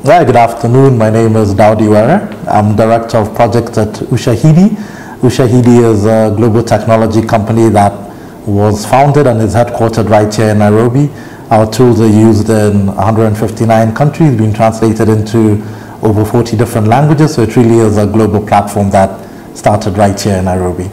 Hi, good afternoon. My name is Daudi Were. I'm Director of Projects at Ushahidi. Ushahidi is a global technology company that was founded and is headquartered right here in Nairobi. Our tools are used in 159 countries, being translated into over 40 different languages, so it really is a global platform that started right here in Nairobi.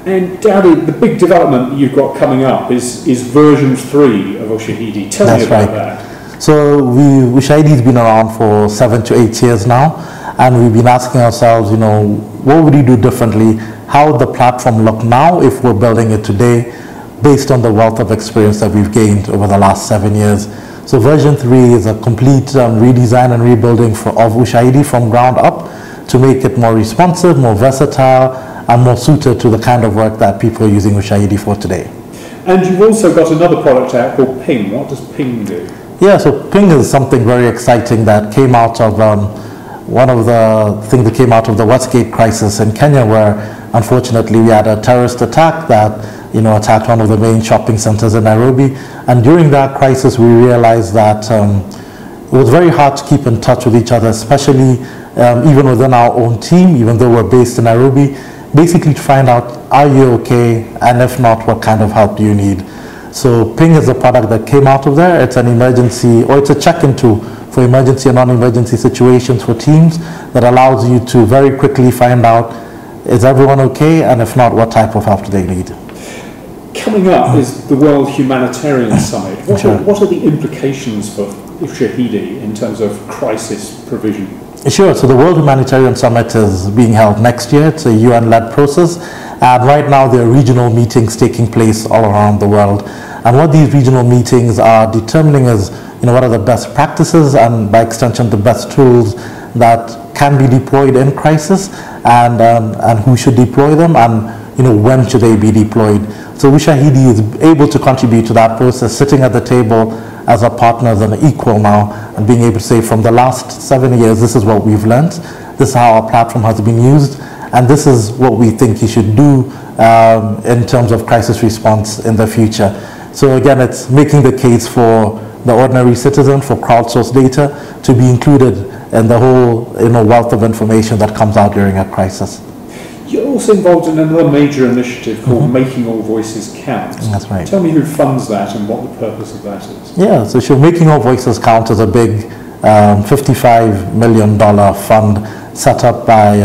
And Daudi, the big development you've got coming up is version 3 of Ushahidi. Tell me about that. So Ushahidi's been around for 7 to 8 years now, and we've been asking ourselves, what would we do differently? How would the platform look now if we're building it today based on the wealth of experience that we've gained over the last 7 years? So version 3 is a complete redesign and rebuilding of Ushahidi from ground up to make it more responsive, more versatile, and more suited to the kind of work that people are using Ushahidi for today. And you've also got another product out called Ping. What does Ping do? Yeah, so Ping is something very exciting that came out of one of the things that came out of the Westgate crisis in Kenya, where unfortunately we had a terrorist attack that attacked one of the main shopping centers in Nairobi. And during that crisis, we realized that it was very hard to keep in touch with each other, especially even within our own team, even though we're based in Nairobi, basically to find out, are you okay? And if not, what kind of help do you need? So Ping is a product that came out of there. It's an emergency, or it's a check-in tool for emergency and non-emergency situations for teams that allows you to very quickly find out, is everyone okay? And if not, what type of help do they need? Coming up is the World Humanitarian Summit. What are the implications for Ushahidi in terms of crisis provision? Sure, so the World Humanitarian Summit is being held next year. It's a UN-led process. And right now there are regional meetings taking place all around the world. And what these regional meetings are determining is, what are the best practices and by extension the best tools that can be deployed in crisis, and who should deploy them, and when should they be deployed. So Ushahidi is able to contribute to that process, sitting at the table as a partner, as an equal now, and being able to say, from the last 7 years, this is what we've learned, this is how our platform has been used, and this is what we think you should do in terms of crisis response in the future. So again, it's making the case for the ordinary citizen, for crowdsourced data, to be included in the whole wealth of information that comes out during a crisis. You're also involved in another major initiative called Making All Voices Count. That's right. Tell me who funds that and what the purpose of that is. Yeah, so Making All Voices Count is a big $55 million fund set up by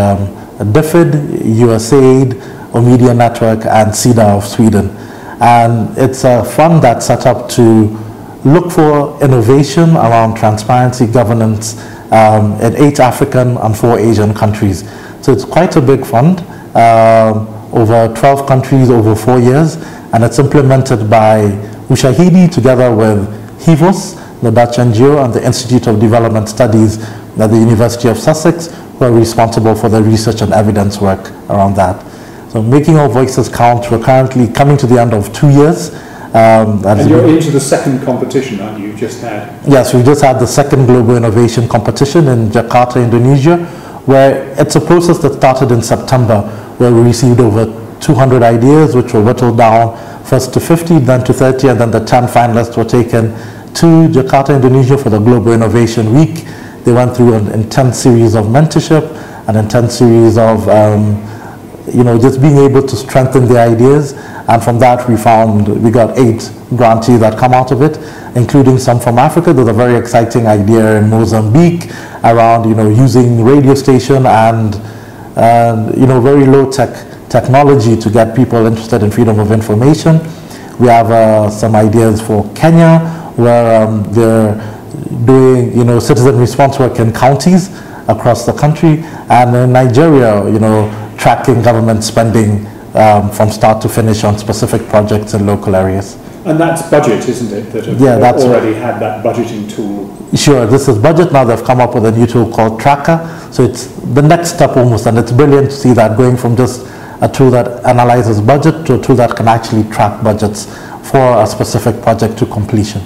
DFID, USAID, Omedia Network, and SIDA of Sweden. And it's a fund that's set up to look for innovation around transparency governance in 8 African and 4 Asian countries. So it's quite a big fund, over 12 countries over 4 years, and it's implemented by Ushahidi together with HIVOS, the Dutch NGO, and the Institute of Development Studies at the University of Sussex, who are responsible for the research and evidence work around that. So Making All Voices Count, we're currently coming to the end of 2 years. And you're into the second competition, aren't you? You've just had? Yes, we just had the second Global Innovation Competition in Jakarta, Indonesia, where it's a process that started in September, where we received over 200 ideas, which were whittled down first to 50, then to 30, and then the 10 finalists were taken to Jakarta, Indonesia for the Global Innovation Week. They went through an intense series of mentorship, an intense series of just being able to strengthen the ideas, and from that we got 8 grantees that come out of it, including some from Africa. There's a very exciting idea in Mozambique around using radio station and very low tech technology to get people interested in freedom of information. We have some ideas for Kenya, where they're doing citizen response work in counties across the country, and in Nigeria, tracking government spending from start to finish on specific projects in local areas. And that's budget, isn't it? That's already had that budgeting tool. Sure, this is budget. Now they've come up with a new tool called Tracker. So it's the next step almost, and it's brilliant to see that going from just a tool that analyzes budget to a tool that can actually track budgets for a specific project to completion.